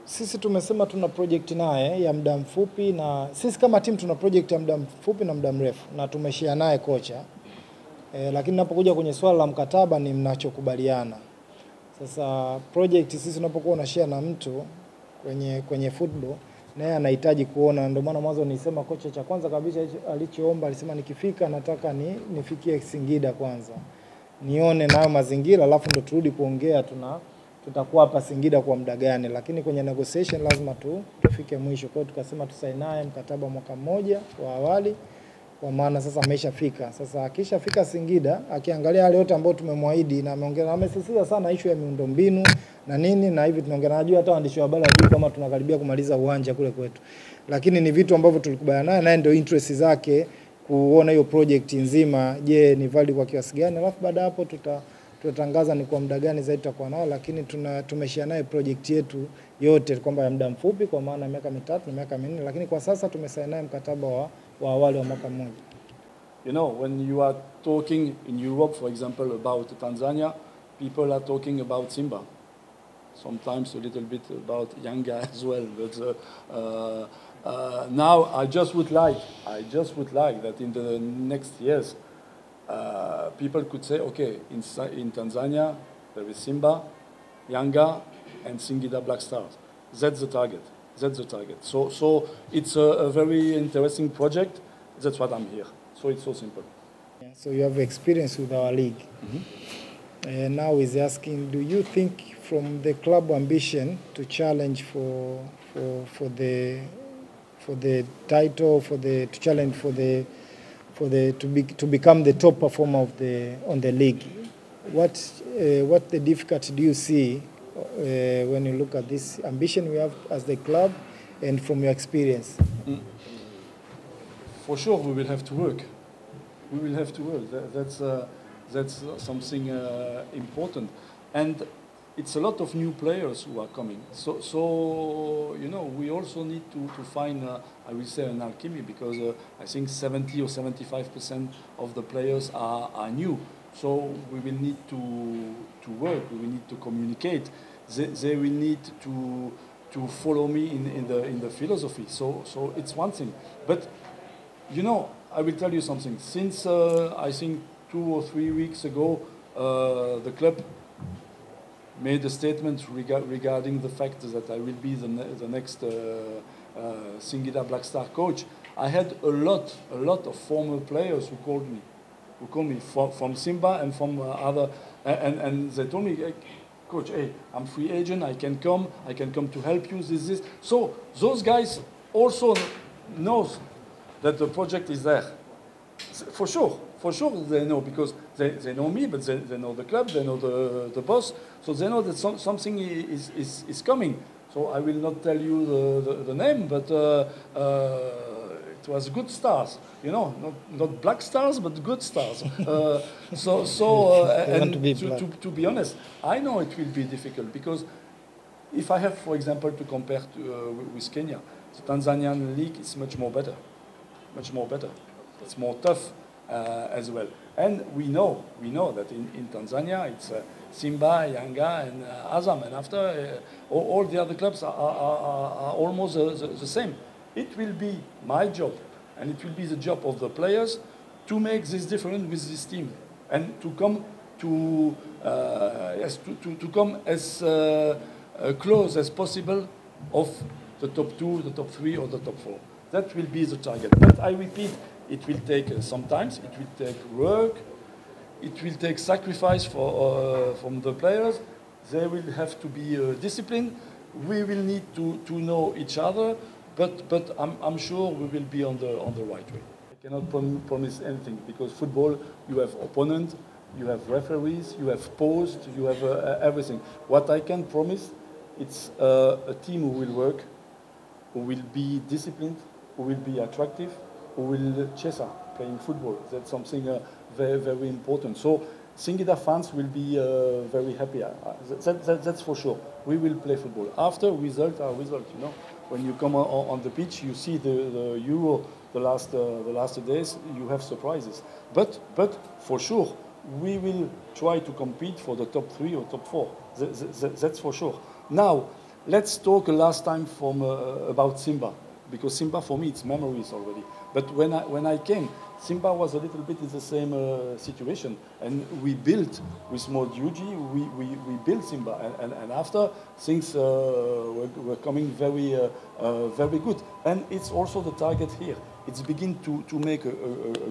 sisi tumesema tuna project naye ya muda mfupi, na sisi kama timu tuna project ya muda mfupi na muda mrefu, na tumeshare naye kocha. Lakini napokuja kwenye swala la mkataba ni mnachokubaliana. Sasa project sisi tunapokuwa unashare na mtu kwenye football, naye anahitaji kuona. Ndio maana mwanzo nilisema kocha cha kwanza kabisa alichoomba, alisema nikifika nataka nifikie Singida kwanza, nione nayo mazingira, alafu ndo turudi kuongea tutakuwa hapa Singida kwa muda gani. Lakini kwenye negotiation lazima tufike mwisho. Kwa hiyo tukasema tusaini naye mkataba mwaka mmoja wa awali, kwa maana sasa ameshafika. Sasa akishafika Singida, akiangalia yale yote ambayo tumemwaahidi, na ameongea, amesisitiza sana issue ya miundombinu na nini, na hivi tunaongea, najua hata waandishi wa habari wajui kama tunakaribia kumaliza uwanja kule kwetu. Lakini ni vitu ambavyo tulikubaliana naye, naye ndio interest zake kuona hiyo project nzima, je, ni valid kwa kiasi gani, alafu baada hapo tutatangaza ni kwa muda gani zaidi tutakuwa nao. Lakini tumeshare naye project yetu yote kwamba ya muda mfupi, kwa maana miaka 3 na miaka 4, lakini kwa sasa tumesaini naye mkataba wa awali wa mwaka mmoja. You know, when you are talking in Europe, for example, about Tanzania, people are talking about Simba. Sometimes a little bit about Yanga as well. But now I just would like that in the next years, people could say, okay, in Tanzania there is Simba, Yanga, and Singida Black Stars. That's the target. That's the target. So it's a very interesting project. That's what I'm here. So it's so simple. Yeah, so you have experience with our league. And now he's asking, do you think from the club ambition to challenge for the title, to challenge to become the top performer on the league, what the difficulty do you see when you look at this ambition we have as the club and from your experience? For sure, we will have to work. We will have to work. That's something important, and it's a lot of new players who are coming. So you know, we also need to find, I will say, an alchemy, because I think 70 or 75% of the players are new. So we will need to work. We will need to communicate. They will need to follow me in the philosophy. So it's one thing, but you know, I will tell you something. Since I think 2 or 3 weeks ago, the club made a statement regarding the fact that I will be the next Singida Black Star coach. I had a lot of former players who called me from Simba and from other, and they told me, coach, hey, I'm free agent, I can come to help you, this. So those guys also knows that the project is there. For sure they know, because they know me, but they know the club, they know the boss, so they know that something is coming. So I will not tell you the name, but it was good stars, you know, not black stars, but good stars. And to be honest, I know it will be difficult, because if I have, for example, to compare with Kenya, the Tanzanian league is much more better. It's more tough as well. And we know that in Tanzania it's Simba, Yanga, and Azam, and after all the other clubs are almost the same. It will be my job, and it will be the job of the players to make this difference with this team, and to come to come as close as possible of the top 2, the top 3, or the top 4. That will be the target. But I repeat, it will take sometimes, it will take work, it will take sacrifice from the players. They will have to be disciplined. We will need to know each other, but I'm sure we will be on the right way. I cannot promise anything, because football, you have opponents, you have referees, you have posts, you have everything. What I can promise, it's a team who will work, who will be disciplined, who will be attractive, who will chase playing football. That's something very, very important. So Singida fans will be very happy. That's for sure. We will play football. After result are result. You know, when you come on the pitch, you see the Euro the last days. You have surprises. But for sure, we will try to compete for the top 3 or top 4. That's for sure. Now, let's talk last time about Simba, because Simba for me it's memories already. But when I came, Simba was a little bit in the same situation, and we built with more Yuji, we built Simba, and after things were coming very very good, and it's also the target here. It's begin to make a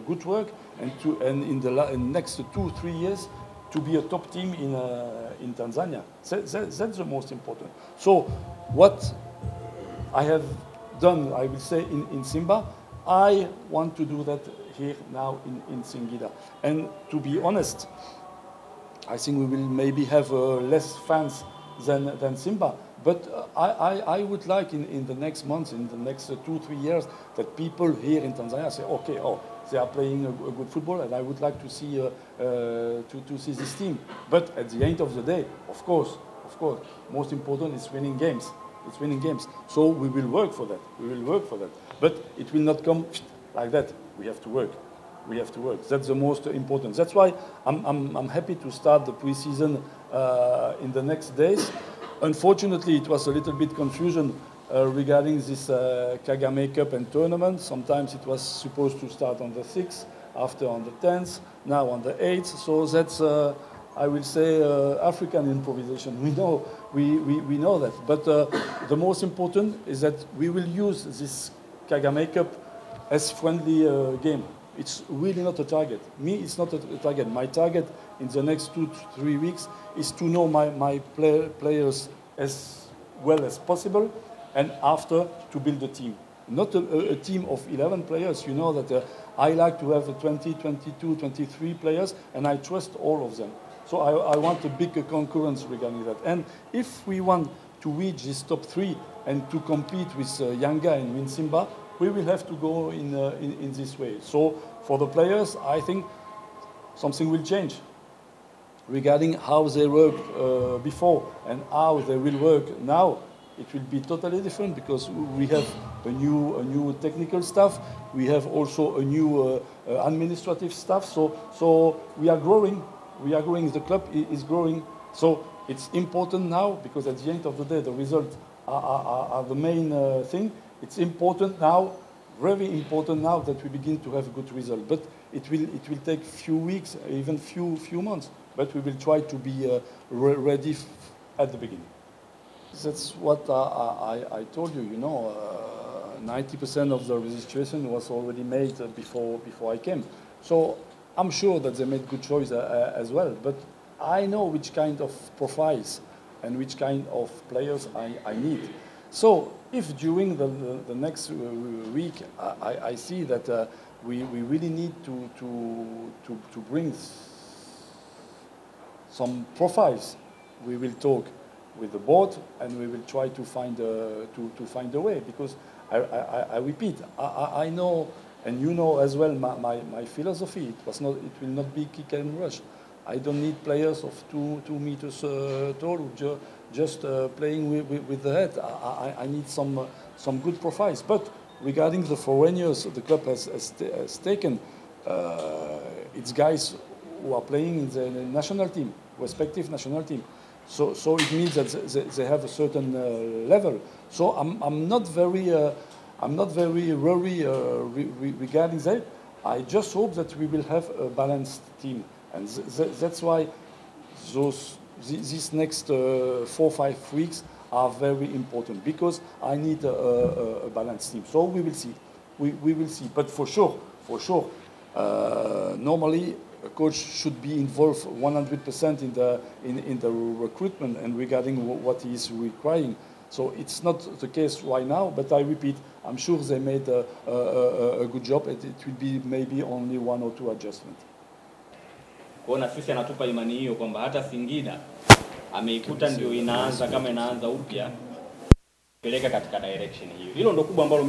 good work, and in the next 2-3 years to be a top team in Tanzania. That's the most important. So what I have done, I will say in Simba, I want to do that here now in Singida. And to be honest, I think we will maybe have less fans than Simba. But I would like in the next months, in the next 2-3 years, that people here in Tanzania say, okay, they are playing a good football, and I would like to see see this team. But at the end of the day, of course, most important is winning games. It's winning games. So we will work for that. We will work for that. But it will not come like that. We have to work. We have to work. That's the most important. That's why I'm happy to start the pre-season in the next days. Unfortunately, it was a little bit confusion regarding this Kagame Cup and tournament. Sometimes it was supposed to start on the 6th, after on the 10th, now on the 8th. So that's, I will say, African improvisation. We know that. But the most important is that we will use this Kagame Cup as friendly game. It's really not a target. Me, it's not a target. My target in the next 2-3 weeks is to know my players as well as possible, and after to build a team. Not a team of 11 players. You know that I like to have 20, 22, 23 players, and I trust all of them. So I want a big concurrence regarding that. And if we want to reach this top 3 and to compete with Yanga and win Simba, we will have to go in this way. So for the players, I think something will change regarding how they worked before and how they will work now. It will be totally different because we have a new technical staff. We have also a new administrative staff. So we are growing. We are growing. The club is growing. So it's important now because at the end of the day, the results are the main thing. It's important now, very important now that we begin to have a good result. But it will take few weeks, even few months. But we will try to be ready at the beginning. That's what I told you. You know, 90% of the registration was already made before I came. So I'm sure that they made good choice as well. But I know which kind of profiles and which kind of players I need. So if during the next week I see that we really need to bring some profiles, we will talk with the board and we will try to find a way. Because I repeat, I know, and you know as well my philosophy. It will not be kick and rush. I don't need players of 2 meters tall who just playing with the head. I need some good profiles. But regarding the foreigners, the club has taken its guys who are playing in the national team, respective national team. So it means that they have a certain level. So I'm not very worried regarding that. I just hope that we will have a balanced team, and that's why these next 4-5 weeks are very important, because I need a balanced team. So we will see. We will see. But for sure, normally a coach should be involved 100% in the recruitment and regarding what he is requiring. So it's not the case right now, but I repeat, I'm sure they made a good job. It will be maybe only 1 or 2 adjustments. Kuona sisi anatupa imani hiyo kwamba hata Singida ameikuta ndio inaanza kama inaanza upya peleka katika direction hiyo. Hilo ndo kubwa ambalo